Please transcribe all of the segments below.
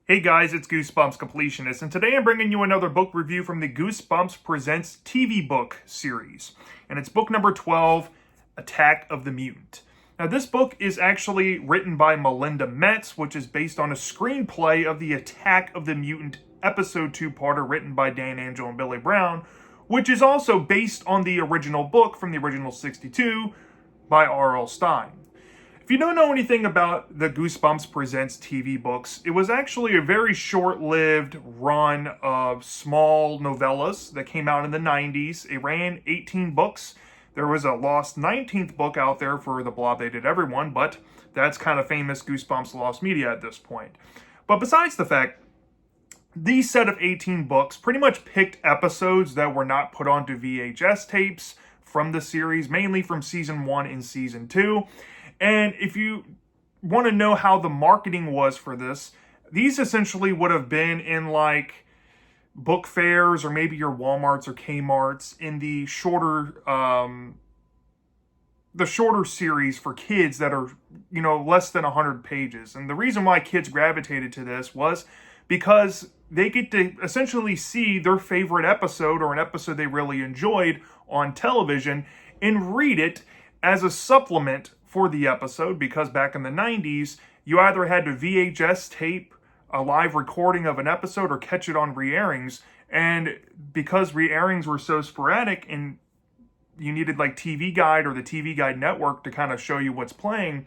Hey guys, it's Goosebumps Completionist, and today I'm bringing you another book review from the Goosebumps Presents TV book series. And it's book number 12, Attack of the Mutant. Now this book is actually written by Melinda Metz, which is based on a screenplay of the Attack of the Mutant episode 2-parter written by Dan Angel and Billy Brown, which is also based on the original book from the original 62 by R.L. Stine. If you don't know anything about the Goosebumps Presents TV books, it was actually a very short-lived run of small novellas that came out in the 90s. It ran 18 books. There was a lost 19th book out there for The Blob They Did Everyone, but that's kind of famous Goosebumps lost media at this point. But besides the fact, these set of 18 books pretty much picked episodes that were not put onto VHS tapes from the series, mainly from Season 1 and Season 2. And if you want to know how the marketing was for this, these essentially would have been in like book fairs or maybe your Walmarts or Kmarts in the shorter series for kids that are, less than 100 pages. And the reason why kids gravitated to this was because they get to essentially see their favorite episode or an episode they really enjoyed on television and read it as a supplement for the episode, because back in the 90s, you either had to VHS tape a live recording of an episode or catch it on re-airings. And because re-airings were so sporadic and you needed like TV Guide or the TV Guide network to kind of show you what's playing,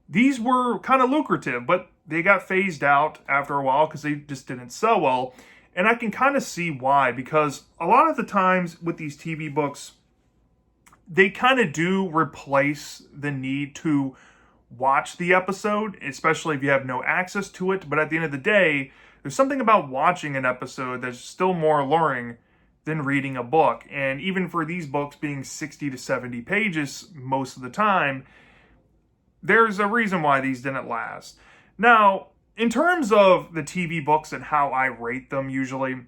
these were kind of lucrative, but they got phased out after a while because they just didn't sell well. And I can kind of see why, because a lot of the times with these TV books, they kind of do replace the need to watch the episode, especially if you have no access to it. But at the end of the day, there's something about watching an episode that's still more alluring than reading a book. And even for these books being 60 to 70 pages most of the time, there's a reason why these didn't last. Now, in terms of the TV books and how I rate them usually,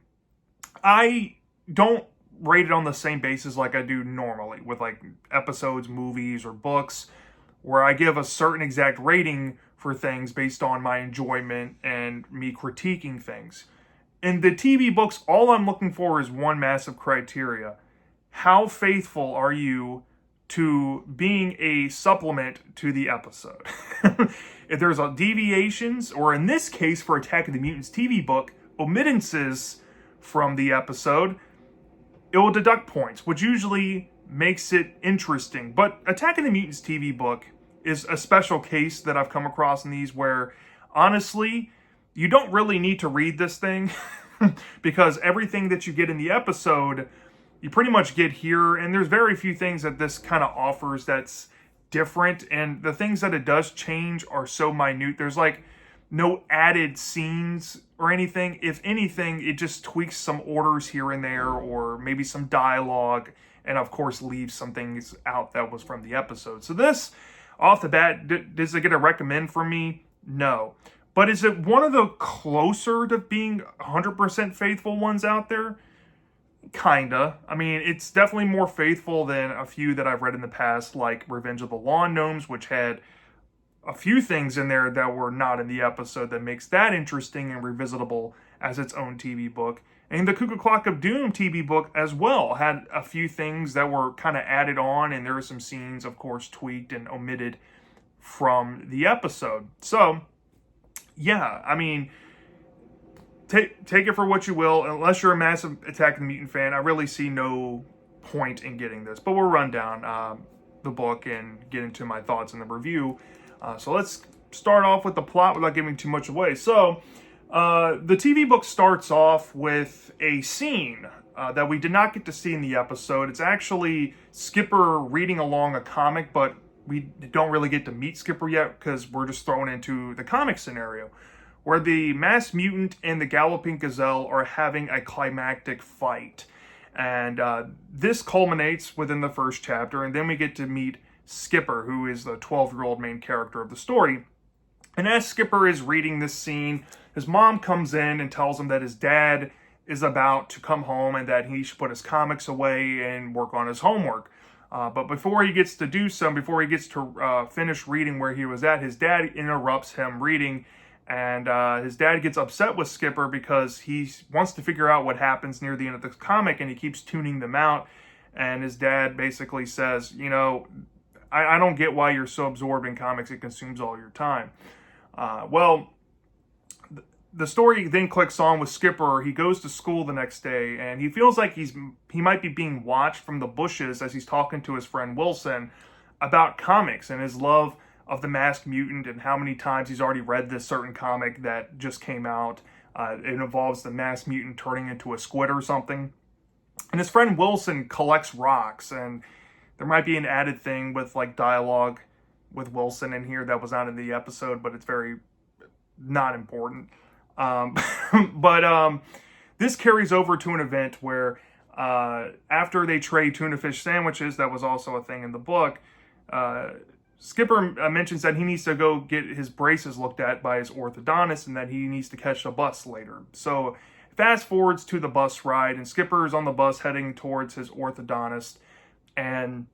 I don't rate it on the same basis like I do normally with like episodes, movies, or books, where I give a certain exact rating for things based on my enjoyment and me critiquing things. In the TV books, all I'm looking for is one massive criteria. How faithful are you to being a supplement to the episode? If there's deviations, or in this case for Attack of the Mutants TV book, omittances from the episode, it will deduct points, which usually makes it interesting. But Attack of the Mutants TV book is a special case that I've come across in these where, honestly, you don't really need to read this thing because everything that you get in the episode, you pretty much get here, and there's very few things that this kind of offers that's different, and the things that it does change are so minute. There's like no added scenes or anything. If anything, it just tweaks some orders here and there, or maybe some dialogue, and of course leaves some things out that was from the episode. So this, off the bat, does it get a recommend from me? No. But is it one of the closer to being 100% faithful ones out there? Kinda. I mean, it's definitely more faithful than a few that I've read in the past, like Revenge of the Lawn Gnomes, which had a few things in there that were not in the episode that makes that interesting and revisitable as its own TV book. And the Cuckoo Clock of Doom TV book as well had a few things that were kind of added on, and there were some scenes, of course, tweaked and omitted from the episode. So, yeah, I mean, take it for what you will. Unless you're a massive Attack of the Mutant fan, I really see no point in getting this. But we'll run down the book and get into my thoughts in the review. So let's start off with the plot without giving too much away. So the TV book starts off with a scene that we did not get to see in the episode. It's actually Skipper reading along a comic, but we don't really get to meet Skipper yet because we're just thrown into the comic scenario, where the masked mutant and the galloping gazelle are having a climactic fight. And this culminates within the first chapter, and then we get to meet Skipper, who is the 12-year-old main character of the story. And as Skipper is reading this scene, his mom comes in and tells him that his dad is about to come home and that he should put his comics away and work on his homework. But before he gets to do so, before he gets to finish reading where he was at, his dad interrupts him reading And his dad gets upset with Skipper because he wants to figure out what happens near the end of the comic, and he keeps tuning them out. And his dad basically says, I don't get why you're so absorbed in comics. It consumes all your time. Well, the story then clicks on with Skipper. He goes to school the next day, and he feels like he might be being watched from the bushes as he's talking to his friend Wilson about comics and his love of the Masked Mutant and how many times he's already read this certain comic that just came out. It involves the Masked Mutant turning into a squid or something. And his friend Wilson collects rocks, and there might be an added thing with like dialogue with Wilson in here that was not in the episode, but it's very not important. But this carries over to an event where after they trade tuna fish sandwiches, that was also a thing in the book, Skipper mentions that he needs to go get his braces looked at by his orthodontist and that he needs to catch a bus later. So fast forwards to the bus ride, and Skipper is on the bus heading towards his orthodontist, and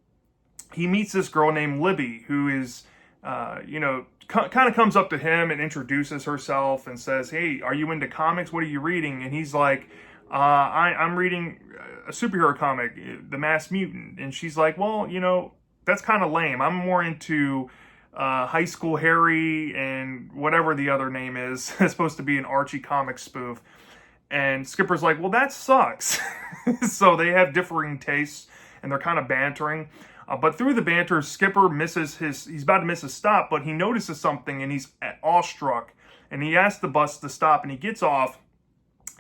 he meets this girl named Libby who is, kind of comes up to him and introduces herself and says, "Hey, are you into comics? What are you reading?" And he's like, I'm reading a superhero comic, The Masked Mutant. And she's like, "Well, that's kind of lame. I'm more into High School Harry and whatever the other name is." It's supposed to be an Archie comic spoof. And Skipper's like, "Well, that sucks." So they have differing tastes, and they're kind of bantering. But through the banter, Skipper he's about to miss his stop, but he notices something, and he's awestruck. And he asks the bus to stop, and he gets off,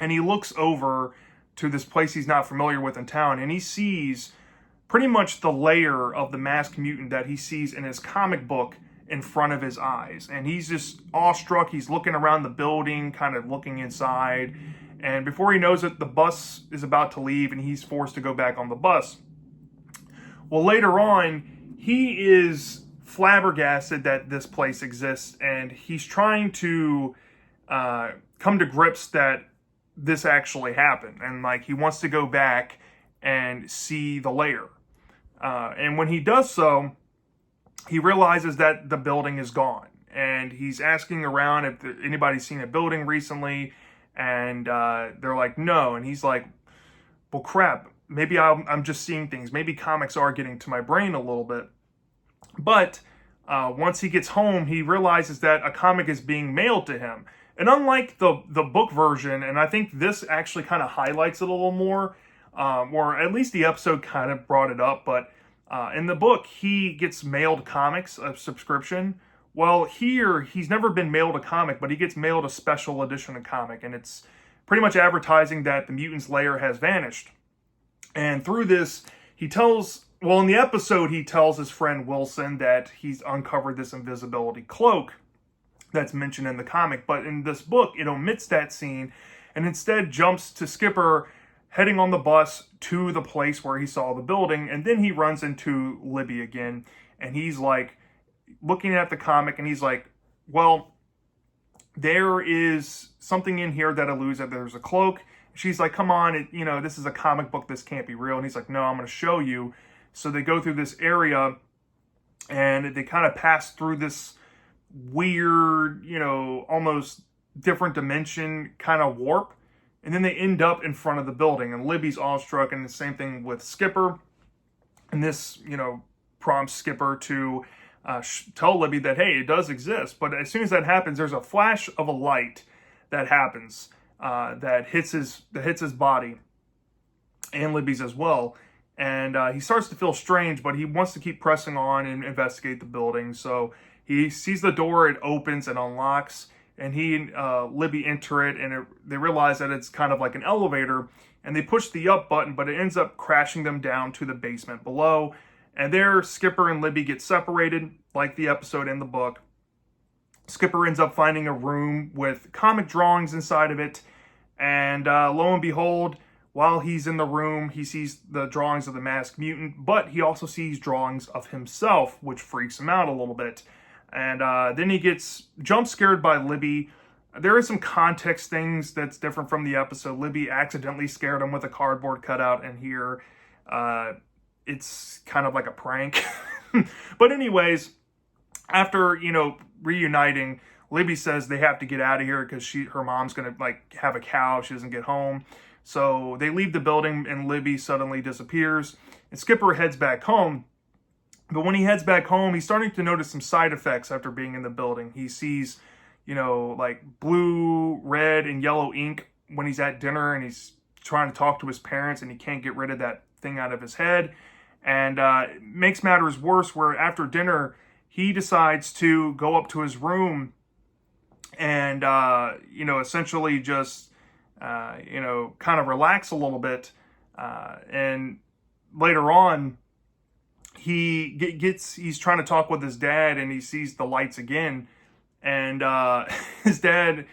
and he looks over to this place he's not familiar with in town, and he sees pretty much the layer of the Masked Mutant that he sees in his comic book in front of his eyes. And he's just awestruck. He's looking around the building, kind of looking inside. And before he knows it, the bus is about to leave, and he's forced to go back on the bus. Well, later on, he is flabbergasted that this place exists, and he's trying to come to grips that this actually happened. And like, he wants to go back and see the lair. And when he does so, he realizes that the building is gone. And he's asking around if anybody's seen a building recently, and they're like, no. And he's like, well, crap. Maybe I'm just seeing things. Maybe comics are getting to my brain a little bit. But once he gets home, he realizes that a comic is being mailed to him. And unlike the book version, and I think this actually kind of highlights it a little more, or at least the episode kind of brought it up, but in the book, he gets mailed comics, a subscription. Well, here, he's never been mailed a comic, but he gets mailed a special edition of comic, and it's pretty much advertising that the mutant's lair has vanished. And through this, in the episode, he tells his friend Wilson that he's uncovered this invisibility cloak that's mentioned in the comic. But in this book, it omits that scene and instead jumps to Skipper heading on the bus to the place where he saw the building. And then he runs into Libby again. And he's like, looking at the comic, and he's like, well, there is something in here that alludes that there's a cloak. She's like, come on, this is a comic book, this can't be real. And he's like, no, I'm going to show you. So they go through this area, and they kind of pass through this weird, almost different dimension kind of warp. And then they end up in front of the building, and Libby's awestruck, and the same thing with Skipper. And this, prompts Skipper to tell Libby that, hey, it does exist. But as soon as that happens, there's a flash of a light that happens. That hits his body and Libby's as well, and he starts to feel strange, but he wants to keep pressing on and investigate the building. So he sees the door, it opens and unlocks, and he and Libby enter it, and they realize that it's kind of like an elevator, and they push the up button, but it ends up crashing them down to the basement below. And there, Skipper and Libby get separated, like the episode in the book. Skipper ends up finding a room with comic drawings inside of it. And lo and behold, while he's in the room, he sees the drawings of the Masked Mutant, but he also sees drawings of himself, which freaks him out a little bit. And then he gets jump scared by Libby. There is some context things that's different from the episode. Libby accidentally scared him with a cardboard cutout, and here it's kind of like a prank. But anyways, after, reuniting, Libby says they have to get out of here because her mom's gonna like have a cow if she doesn't get home. So they leave the building and Libby suddenly disappears. And Skipper heads back home. But when he heads back home, he's starting to notice some side effects after being in the building. He sees, like blue, red, and yellow ink when he's at dinner and he's trying to talk to his parents and he can't get rid of that thing out of his head. And it makes matters worse where after dinner, he decides to go up to his room and, essentially just, kind of relax a little bit. And later on, he's trying to talk with his dad and he sees the lights again. And his dad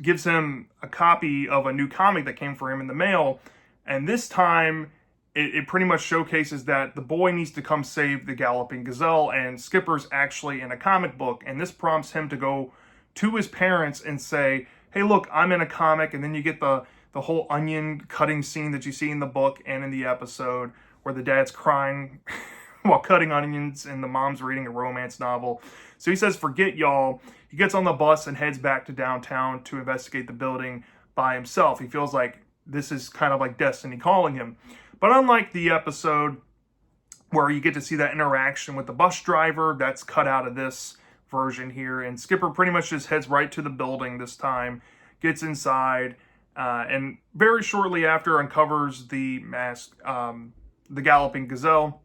gives him a copy of a new comic that came for him in the mail. And this time, it pretty much showcases that the boy needs to come save the Galloping Gazelle, and Skipper's actually in a comic book. And this prompts him to go to his parents and say, hey, look, I'm in a comic. And then you get the whole onion cutting scene that you see in the book and in the episode where the dad's crying while cutting onions and the mom's reading a romance novel. So he says, forget y'all. He gets on the bus and heads back to downtown to investigate the building by himself. He feels like this is kind of like destiny calling him. But unlike the episode where you get to see that interaction with the bus driver, that's cut out of this version here. And Skipper pretty much just heads right to the building this time, gets inside, and very shortly after uncovers the mask, the Galloping Gazelle.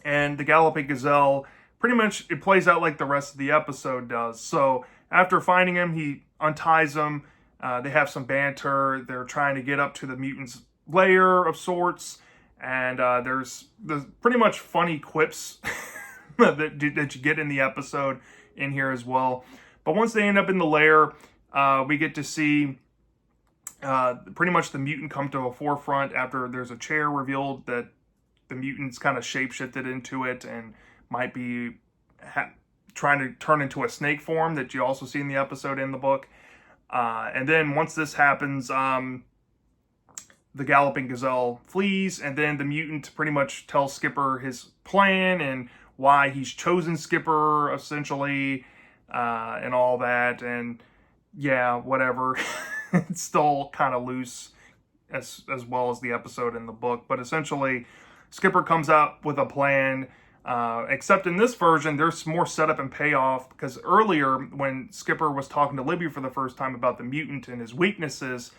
And the Galloping Gazelle, pretty much it plays out like the rest of the episode does. So after finding him, he unties him. They have some banter. They're trying to get up to the mutant's lair of sorts. And there's pretty much funny quips that you get in the episode in here as well. But once they end up in the lair, we get to see pretty much the mutant come to a forefront after there's a chair revealed that the mutant's kind of shapeshifted into it and might be trying to turn into a snake form that you also see in the episode in the book. And then once this happens, the Galloping Gazelle flees, and then the mutant pretty much tells Skipper his plan and why he's chosen Skipper, essentially, and all that. And yeah, whatever. It's still kind of loose as well as the episode in the book. But essentially, Skipper comes up with a plan, except in this version, there's more setup and payoff, because earlier when Skipper was talking to Libby for the first time about the mutant and his weaknesses,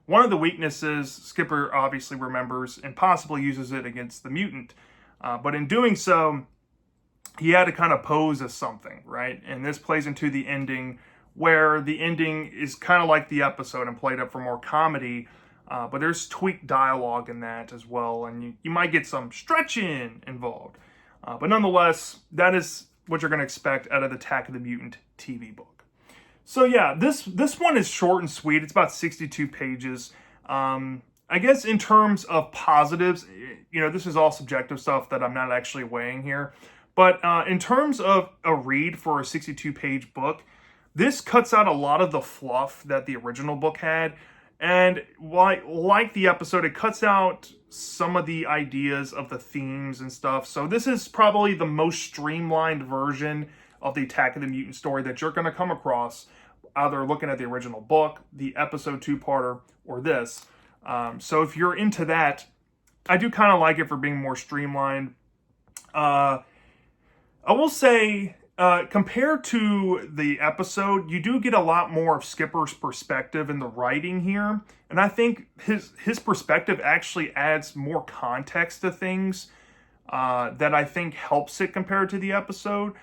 one of the weaknesses Skipper obviously remembers and possibly uses it against the mutant. But in doing so, he had to kind of pose as something, right? And this plays into the ending, where the ending is kind of like the episode and played up for more comedy. But there's tweaked dialogue in that as well, and you might get some stretching involved. But nonetheless, that is what you're going to expect out of the Attack of the Mutant TV book. So yeah, this one is short and sweet. It's about 62 pages. I guess in terms of positives, this is all subjective stuff that I'm not actually weighing here. But in terms of a read for a 62-page book, this cuts out a lot of the fluff that the original book had. And like the episode, it cuts out some of the ideas of the themes and stuff. So this is probably the most streamlined version of the Attack of the Mutant story that you're going to come across, either looking at the original book, the episode 2-parter, or this. So if you're into that, I do kind of like it for being more streamlined. I will say, compared to the episode, you do get a lot more of Skipper's perspective in the writing here. And I think his perspective actually adds more context to things that I think helps it compared to the episode.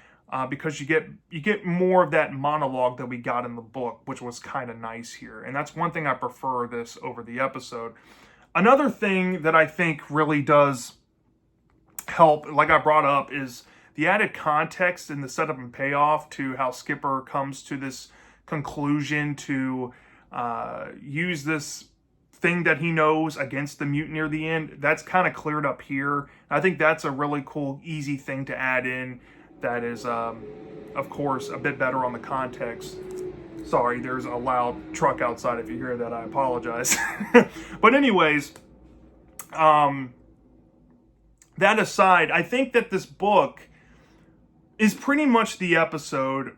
Because you get more of that monologue that we got in the book, which was kind of nice here. And that's one thing I prefer this over the episode. Another thing that I think really does help, like I brought up, is the added context and the setup and payoff to how Skipper comes to this conclusion to use this thing that he knows against the mutant near the end. That's kind of cleared up here. I think that's a really cool, easy thing to add in. That is, of course, a bit better on the context. Sorry, there's a loud truck outside. If you hear that, I apologize. But anyways, that aside, I think that this book is pretty much the episode,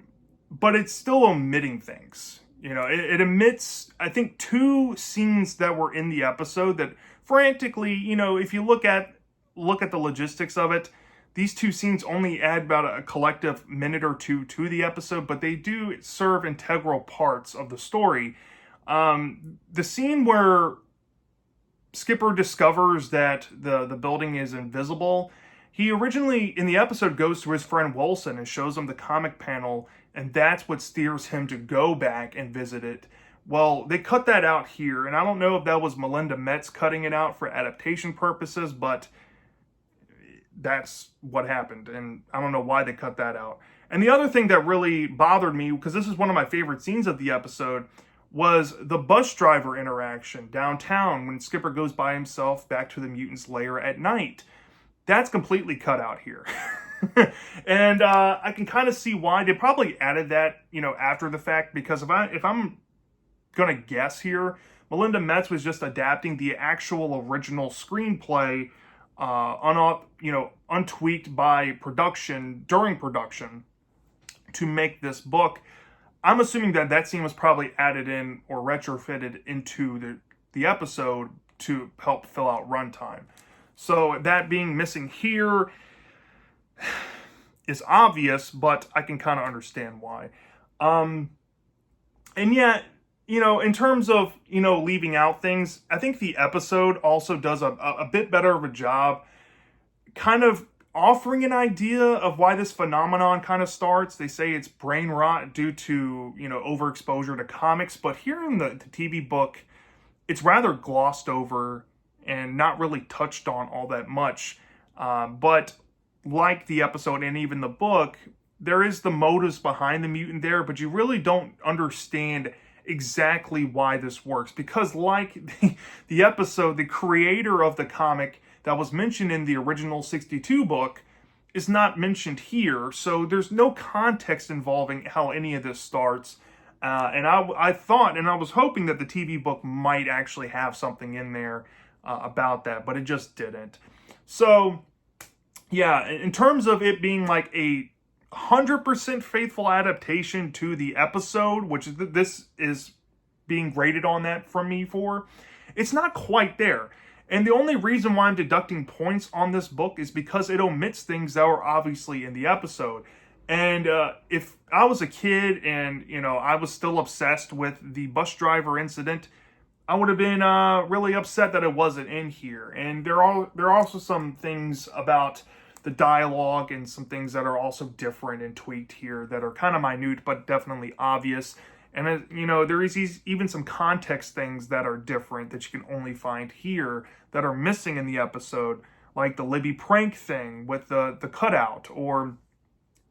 but it's still omitting things. It omits, I think, 2 scenes that were in the episode that frantically, if you look at the logistics of it, these 2 scenes only add about a collective minute or 2 to the episode, but they do serve integral parts of the story. The scene where Skipper discovers that the building is invisible, he originally, in the episode, goes to his friend Wilson and shows him the comic panel, and that's what steers him to go back and visit it. Well, they cut that out here, and I don't know if that was Melinda Metz cutting it out for adaptation purposes, but that's what happened, and I don't know why they cut that out. And the other thing that really bothered me, because this is one of my favorite scenes of the episode, was the bus driver interaction downtown when Skipper goes by himself back to the mutant's lair at night. That's completely cut out here. And I can kind of see why. They probably added that, after the fact, because if I'm going to guess here, Melinda Metz was just adapting the actual original screenplay, untweaked by production, during production, to make this book. I'm assuming that scene was probably added in or retrofitted into the episode to help fill out runtime. So that being missing here is obvious, but I can kind of understand why. And yet, in terms of, leaving out things, I think the episode also does a bit better of a job kind of offering an idea of why this phenomenon kind of starts. They say it's brain rot due to, overexposure to comics, but here in the TV book, it's rather glossed over and not really touched on all that much. But like the episode and even the book, there is the motives behind the mutant there, but you really don't understand exactly why this works. Because like the episode, the creator of the comic that was mentioned in the original 62 book is not mentioned here. So there's no context involving how any of this starts. And I thought, and I was hoping that the TV book might actually have something in there about that, but it just didn't. So, yeah, in terms of it being like a 100% faithful adaptation to the episode, which this is being graded on that from me for, it's not quite there. And the only reason why I'm deducting points on this book is because it omits things that were obviously in the episode. And if I was a kid and, I was still obsessed with the bus driver incident, I would have been really upset that it wasn't in here. And there are also some things about the dialogue and some things that are also different and tweaked here that are kind of minute but definitely obvious. And, there is even some context things that are different that you can only find here that are missing in the episode, like the Libby prank thing with the cutout, or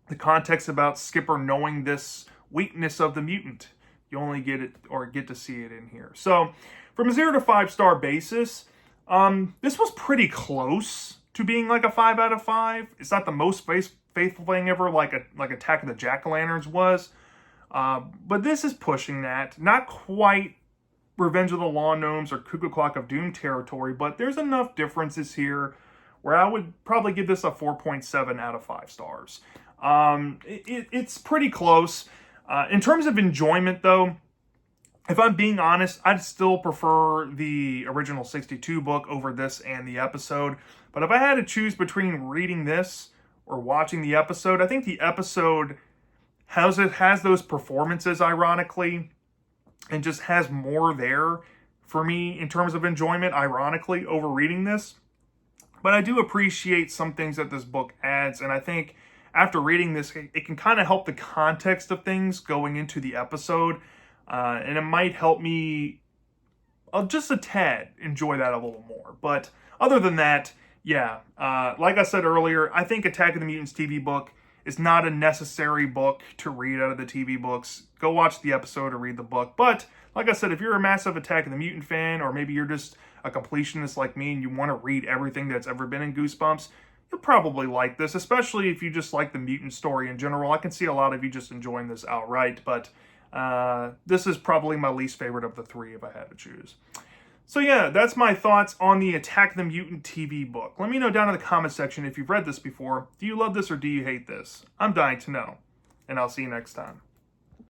the context about Skipper knowing this weakness of the mutant. You only get it or get to see it in here. So from a 0 to 5 star basis, this was pretty close to being like a 5 out of 5. It's not the most faithful thing ever, like Attack of the Jack-o'-lanterns was. But this is pushing that. Not quite Revenge of the Lawn Gnomes or Cuckoo Clock of Doom territory, but there's enough differences here where I would probably give this a 4.7 out of 5 stars. It's pretty close. In terms of enjoyment, though, if I'm being honest, I'd still prefer the original 62 book over this and the episode. But if I had to choose between reading this or watching the episode, I think the episode has those performances, ironically, and just has more there for me in terms of enjoyment, ironically, over reading this. But I do appreciate some things that this book adds, and I think after reading this, it can kind of help the context of things going into the episode, and it might help me just a tad enjoy that a little more. But other than that, yeah, like I said earlier, I think Attack of the Mutants TV book is not a necessary book to read out of the TV books. Go watch the episode or read the book. But like I said, if you're a massive Attack of the Mutant fan, or maybe you're just a completionist like me and you want to read everything that's ever been in Goosebumps, you'll probably like this, especially if you just like the mutant story in general. I can see a lot of you just enjoying this outright, but this is probably my least favorite of the three if I had to choose. So yeah, that's my thoughts on the Attack of the Mutant TV book. Let me know down in the comment section if you've read this before. Do you love this or do you hate this? I'm dying to know. And I'll see you next time.